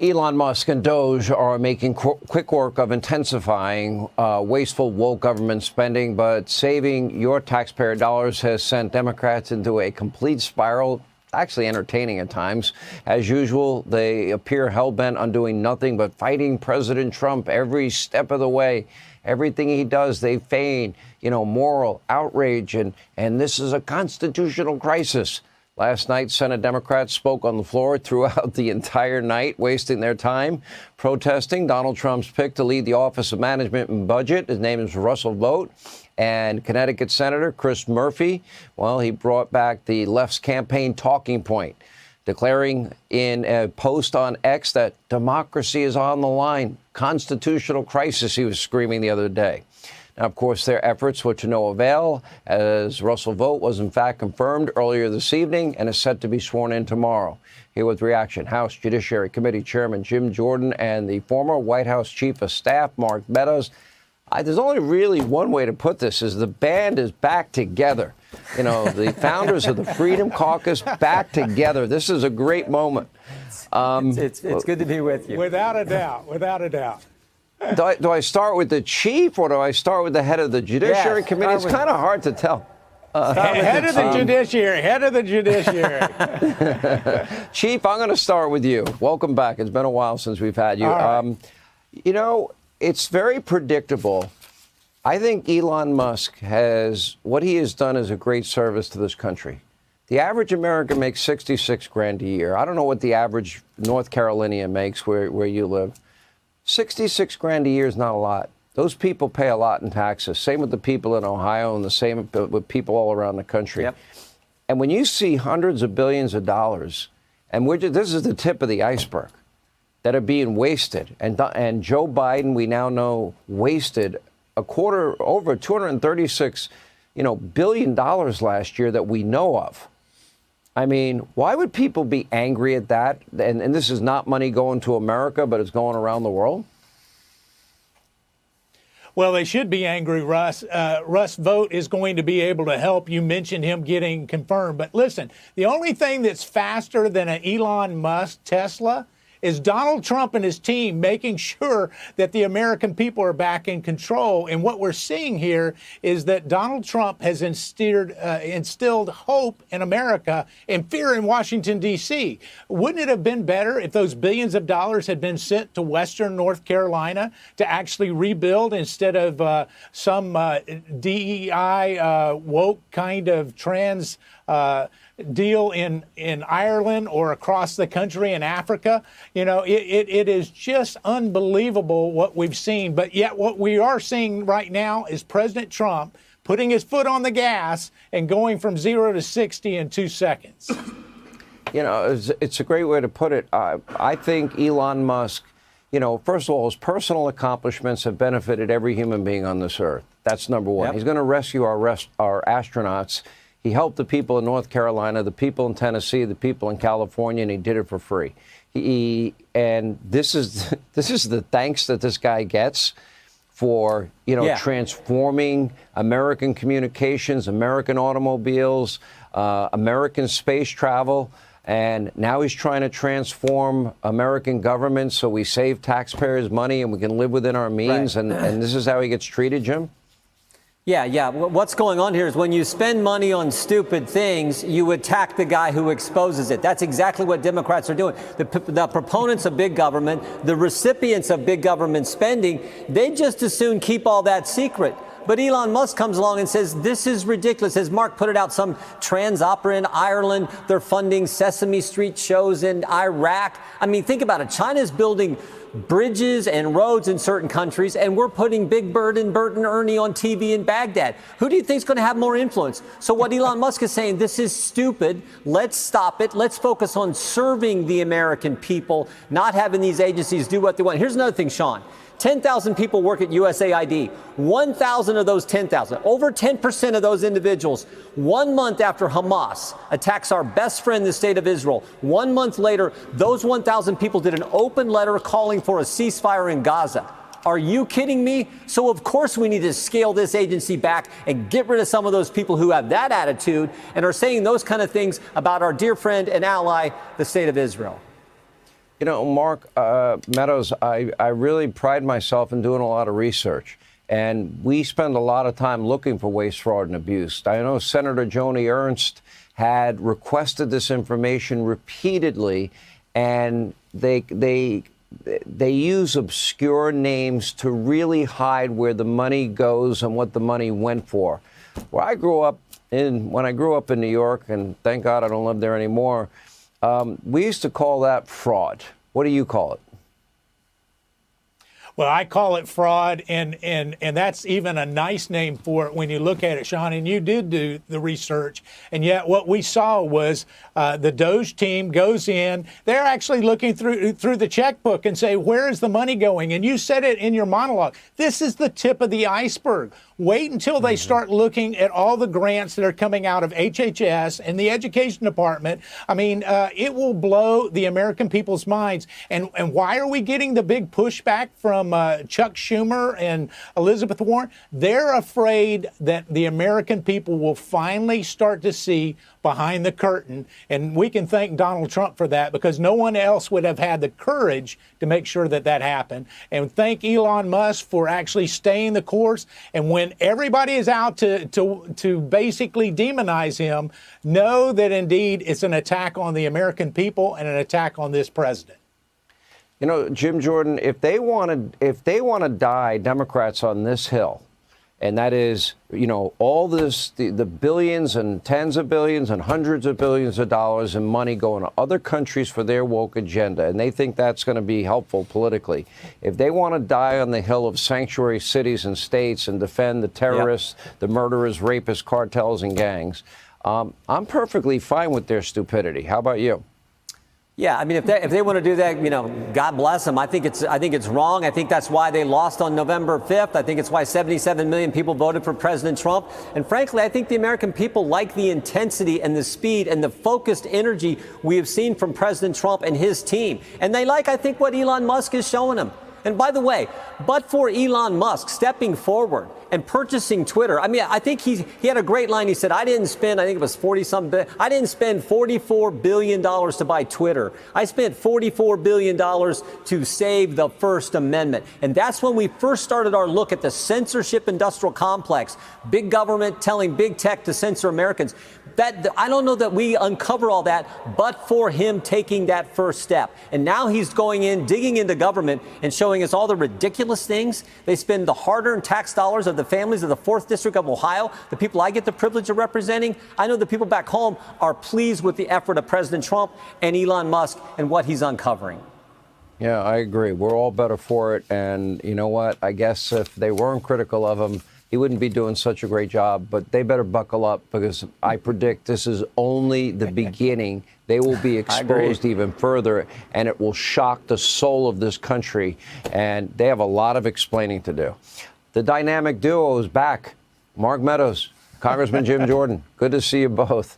Elon Musk and DOGE are making quick work of intensifying wasteful, woke government spending, but saving your taxpayer dollars has sent Democrats into a complete spiral, actually entertaining at times. As usual, they appear hell-bent on doing nothing but fighting President Trump every step of the way. Everything he does, they feign, moral outrage, and this is a constitutional crisis. Last night, Senate Democrats spoke on the floor throughout the entire night, wasting their time protesting Donald Trump's pick to lead the Office of Management and Budget. His name is Russell Vogt. And Connecticut Senator Chris Murphy, well, he brought back the left's campaign talking point, declaring in a post on X that democracy is on the line. Constitutional crisis, he was screaming the other day. Now, of course, their efforts were to no avail, as Russell Vogt was in fact confirmed earlier this evening and is set to be sworn in tomorrow. Here with reaction, House Judiciary Committee Chairman Jim Jordan and the former White House Chief of Staff, Mark Meadows. There's only really one way to put this, is the band is back together. The founders of the Freedom Caucus back together. This is a great moment. It's good to be with you. Without a doubt, without a doubt. Do I start with the chief or do I start with the head of the Judiciary Committee? It's kind of hard to tell. Head of the Judiciary. Chief, I'm going to start with you. Welcome back. It's been a while since we've had you. Right. It's very predictable. I think Elon Musk what he has done is a great service to this country. The average American makes $66,000 a year. I don't know what the average North Carolinian makes where you live. $66,000 a year is not a lot. Those people pay a lot in taxes. Same with the people in Ohio and the same with people all around the country. Yep. And when you see hundreds of billions of dollars, and this is the tip of the iceberg, that are being wasted. And Joe Biden, we now know, wasted over $236 billion last year that we know of. I mean, why would people be angry at that? And this is not money going to America, but it's going around the world? Well, they should be angry, Russ. Russ Vogt is going to be able to help. You mentioned him getting confirmed. But listen, the only thing that's faster than an Elon Musk Tesla is Donald Trump and his team making sure that the American people are back in control. And what we're seeing here is that Donald Trump has instilled hope in America and fear in Washington, D.C. Wouldn't it have been better if those billions of dollars had been sent to Western North Carolina to actually rebuild instead of some DEI woke kind of trans deal in Ireland or across the country in Africa? It is just unbelievable what we've seen. But yet what we are seeing right now is President Trump putting his foot on the gas and going from 0 to 60 in 2 seconds. It's a great way to put it. I think Elon Musk, first of all, his personal accomplishments have benefited every human being on this earth. That's number one. Yep. He's going to rescue our astronauts. He helped the people in North Carolina, the people in Tennessee, the people in California, and he did it for free. And this is the thanks that this guy gets for transforming American communications, American automobiles, American space travel, and now he's trying to transform American government so we save taxpayers' money and we can live within our means. Right. And this is how he gets treated, Jim. Yeah. What's going on here is when you spend money on stupid things, you attack the guy who exposes it. That's exactly what Democrats are doing. The proponents of big government, the recipients of big government spending, they just as soon keep all that secret. But Elon Musk comes along and says, this is ridiculous. As Mark put it out, some trans opera in Ireland, they're funding Sesame Street shows in Iraq. I mean, think about it. China's building bridges and roads in certain countries, and we're putting Big Bird and Bert and Ernie on TV in Baghdad. Who do you think is going to have more influence? So what Elon Musk is saying, this is stupid. Let's stop it. Let's focus on serving the American people, not having these agencies do what they want. Here's another thing, Sean. 10,000 people work at USAID. 1,000 of those 10,000, over 10% of those individuals, 1 month after Hamas attacks our best friend, the state of Israel, 1 month later, those 1,000 people did an open letter calling for a ceasefire in Gaza. Are you kidding me? So, of course, we need to scale this agency back and get rid of some of those people who have that attitude and are saying those kind of things about our dear friend and ally, the state of Israel. You know, Mark Meadows, I really pride myself in doing a lot of research. And we spend a lot of time looking for waste, fraud, and abuse. I know Senator Joni Ernst had requested this information repeatedly, and they use obscure names to really hide where the money goes and what the money went for. When I grew up in New York, and thank God I don't live there anymore, we used to call that fraud. What do you call it? Well, I call it fraud, and that's even a nice name for it when you look at it, Sean. And you did do the research, and yet what we saw was the DOGE team goes in. They're actually looking through the checkbook and say, where is the money going? And you said it in your monologue. This is the tip of the iceberg. Wait until they start looking at all the grants that are coming out of HHS and the education department. I mean, it will blow the American people's minds. And why are we getting the big pushback from Chuck Schumer and Elizabeth Warren? They're afraid that the American people will finally start to see behind the curtain. And we can thank Donald Trump for that, because no one else would have had the courage to make sure that that happened. And thank Elon Musk for actually staying the course. And when everybody is out to basically demonize him, know that indeed it's an attack on the American people and an attack on this president. You know, Jim Jordan, if they want to die Democrats on this hill, and that is, you know, all this, the billions and tens of billions and hundreds of billions of dollars in money going to other countries for their woke agenda, and they think that's going to be helpful politically. If they want to die on the hill of sanctuary cities and states and defend the terrorists, the murderers, rapists, cartels, and gangs, I'm perfectly fine with their stupidity. How about you? Yeah, I mean, if they want to do that, you know, God bless them. I think it's wrong. I think that's why they lost on November 5th. I think it's why 77 million people voted for President Trump. And frankly, I think the American people like the intensity and the speed and the focused energy we have seen from President Trump and his team. And they like, I think, what Elon Musk is showing them. And by the way, but for Elon Musk stepping forward and purchasing Twitter, I mean, I think he had a great line. He said, I didn't spend, I think it was 40-some billion. I didn't spend $44 billion to buy Twitter. I spent $44 billion to save the First Amendment. And that's when we first started our look at the censorship industrial complex, big government telling big tech to censor Americans. That I don't know that we uncover all that, but for him taking that first step. And now he's going in, digging into government and showing us all the ridiculous things. They spend the hard-earned tax dollars of the families of the 4th District of Ohio, the people I get the privilege of representing. I know the people back home are pleased with the effort of President Trump and Elon Musk and what he's uncovering. Yeah, I agree. We're all better for it. And you know what? I guess if they weren't critical of him, he wouldn't be doing such a great job. But they better buckle up, because I predict this is only the beginning. They will be exposed even further, and it will shock the soul of this country. And they have a lot of explaining to do. The dynamic duo is back. Mark Meadows, Congressman Jim Jordan. Good to see you both.